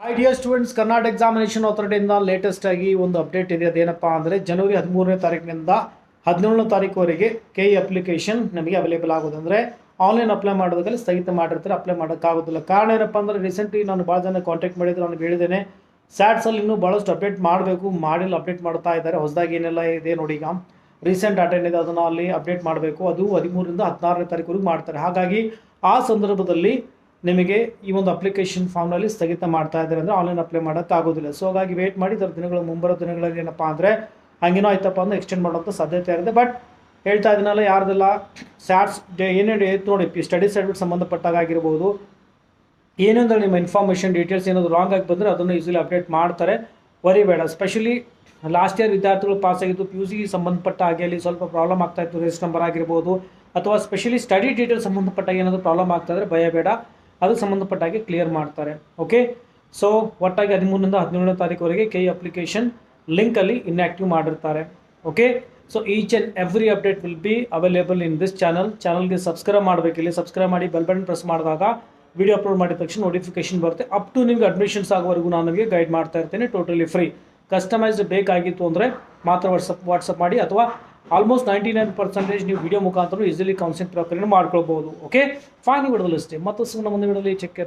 Hi dear students, Karnataka Examination Authority ಇಂದ latest ಆಗಿ ಒಂದು ಅಪ್ಡೇಟ್ ಇದೆ. ಅದೇನಪ್ಪಾ ಅಂದರೆ ಜನವರಿ 13ನೇ ತಾರೀಕಿನಿಂದ 17ನೇ ತಾರೀಕುವರೆಗೆ ಕೆಇ ಅಪ್ಲಿಕೇಶನ್ ನಮಗೆ ಅವೈಲೇಬಲ್ ಆಗೋದು. ಅಂದರೆ ಆನ್ಲೈನ್ ಅಪ್ಲೈ ಮಾಡೋದಕ್ಕೆ ಸ್ಥಗಿತ ಮಾಡಿರ್ತಾರೆ, ಅಪ್ಲೈ ಮಾಡೋಕ್ಕಾಗೋದಿಲ್ಲ. ಕಾರಣ ಏನಪ್ಪ ಅಂದರೆ ರೀಸೆಂಟ್ಲಿ ನಾನು ಭಾಳ ಜನ ಕಾಂಟ್ಯಾಕ್ಟ್ ಮಾಡಿದ್ರು, ಅವ್ನಿಗೆ ಹೇಳಿದ್ದೇನೆ ಸ್ಯಾಟ್ಸಲ್ಲಿ ಇನ್ನೂ ಭಾಳಷ್ಟು ಅಪ್ಡೇಟ್ ಮಾಡಬೇಕು, ಮಾಡಿಲ್ಲ ಅಪ್ಡೇಟ್ ಮಾಡ್ತಾ ಇದ್ದಾರೆ. ಹೊಸದಾಗಿ ಏನೆಲ್ಲ ಇದೆ ನೋಡಿ, ಈಗ ರೀಸೆಂಟ್ ಅಟೆಂಡ್ ಇದೆ ಅದನ್ನು ಅಲ್ಲಿ ಅಪ್ಡೇಟ್ ಮಾಡಬೇಕು. ಅದು 13ರಿಂದ 16ನೇ ತಾರೀಕುವರೆಗೂ ಮಾಡ್ತಾರೆ. ಹಾಗಾಗಿ ಆ ಸಂದರ್ಭದಲ್ಲಿ ನಿಮಗೆ ಈ ಒಂದು ಅಪ್ಲಿಕೇಶನ್ ಫಾರ್ಮ್ನಲ್ಲಿ ಸ್ಥಗಿತ ಮಾಡ್ತಾ ಇದ್ದಾರೆ, ಅಂದರೆ ಆನ್ಲೈನ್ ಅಪ್ಲೈ ಮಾಡೋಕ್ಕಾಗೋದಿಲ್ಲ. ಸೊ ಹಾಗಾಗಿ ವೇಟ್ ಮಾಡಿ, ಇದರ ದಿನಗಳು ಮುಂಬರೋ ದಿನಗಳಲ್ಲಿ ಏನಪ್ಪ ಅಂದರೆ ಹಂಗೇನೋ ಆಯ್ತಪ್ಪ ಅಂದರೆ ಎಕ್ಸ್ಟೆಂಡ್ ಮಾಡೋಂಥ ಸಾಧ್ಯತೆ ಇರುತ್ತೆ. ಬಟ್ ಹೇಳ್ತಾ ಇದನ್ನಲ್ಲ, ಯಾರ್ದೆಲ್ಲ ಸ್ಯಾಟ್ಸ್ ಏನೇನು ನೋಡಿ, ಸ್ಟಡಿ ಸರ್ಟಿಫಿಕೇಟ್ ಸಂಬಂಧಪಟ್ಟಾಗಿರ್ಬೋದು, ಏನೆಂದರೆ ನಿಮ್ಮ ಇನ್ಫಾರ್ಮೇಷನ್ ಡೀಟೇಲ್ಸ್ ಏನಾದರೂ ರಾಂಗ್ ಆಗಿ ಬಂದರೆ ಅದನ್ನು ಈಸಿಲಿ ಅಪ್ಡೇಟ್ ಮಾಡ್ತಾರೆ, ವರಿ ಬೇಡ. ಸ್ಪೆಷಲಿ ಲಾಸ್ಟ್ ಇಯರ್ ವಿದ್ಯಾರ್ಥಿಗಳು ಪಾಸ್ ಆಗಿದ್ದು ಪಿ ಯು ಸಿ ಸಂಬಂಧಪಟ್ಟ ಹಾಗೆ ಅಲ್ಲಿ ಸ್ವಲ್ಪ ಪ್ರಾಬ್ಲಮ್ ಆಗ್ತಾ ಇತ್ತು, ರಿಜಿಸ್ಟರ್ ನಂಬರ್ ಆಗಿರ್ಬೋದು, ಅಥವಾ ಸ್ಪೆಷಲಿ ಸ್ಟಡಿ ಡೀಟೇಲ್ಸ್ ಸಂಬಂಧಪಟ್ಟಾಗ ಏನಾದರೂ ಪ್ರಾಬ್ಲಮ್ ಆಗ್ತಾ ಇದ್ದರೆ ಭಯ ಬೇಡ, ಅದಕ್ಕೆ ಸಂಬಂಧಪಟ್ಟಾಗಿ ಕ್ಲಿಯರ್ ಮಾಡ್ತಾರೆ. ಓಕೆ, ಸೊ ಒಟ್ಟಾಗಿ 13ರಿಂದ 17ನೇ ತಾರೀಕುವರೆಗೆ ಕೆಇ ಅಪ್ಲಿಕೇಶನ್ ಲಿಂಕಲ್ಲಿ ಇನ್ಆಕ್ಟಿವ್ ಮಾಡಿರ್ತಾರೆ. Okay, so each and every update will be available in this ಚಾನಲ್ಗೆ ಸಬ್ಸ್ಕ್ರೈಬ್ ಮಾಡಬೇಕು. ಇಲ್ಲಿ ಸಬ್ಸ್ಕ್ರೈಬ್ ಮಾಡಿ ಬೆಲ್ ಬಟನ್ ಪ್ರೆಸ್ ಮಾಡಿದಾಗ ವಿಡಿಯೋ ಅಪ್ಲೋಡ್ ಮಾಡಿದ ತಕ್ಷಣ ನೋಟಿಫಿಕೇಶನ್ ಬರುತ್ತೆ. ಅಪ್ ಟು ನಿಮಗೆ ಅಡ್ಮಿಷನ್ಸ್ ಆಗೋವರೆಗೂ ನಾನು ನಿಮಗೆ ಗೈಡ್ ಮಾಡ್ತಾ ಇರ್ತೇನೆ, ಟೋಟಲಿ ಫ್ರೀ. ಕಸ್ಟಮೈಸ್ಡ್ ಬೇಕಾಗಿತ್ತು ಅಂದರೆ ಮಾತ್ರ ವಾಟ್ಸಪ್ ಮಾಡಿ, ಅಥವಾ ಆಲ್ಮೋಸ್ಟ್ 99% ನೀವು ವಿಡಿಯೋ ಮುಖಾಂತರ ಈಸಿಲಿ ಕೌನ್ಸಿಲಿಂಗ್ ಪ್ರಕ್ರಿಯೆ ಮಾಡ್ಕೊಳ್ಬೋದು. ಓಕೆ ಫೈನ್, ವಿಡಿಯೋದಲ್ಲಿ ಅಷ್ಟೇ. ಮತ್ತು ಮುಂದೆ ವಿಡಿಯೋದಲ್ಲಿ ಚೆಕ್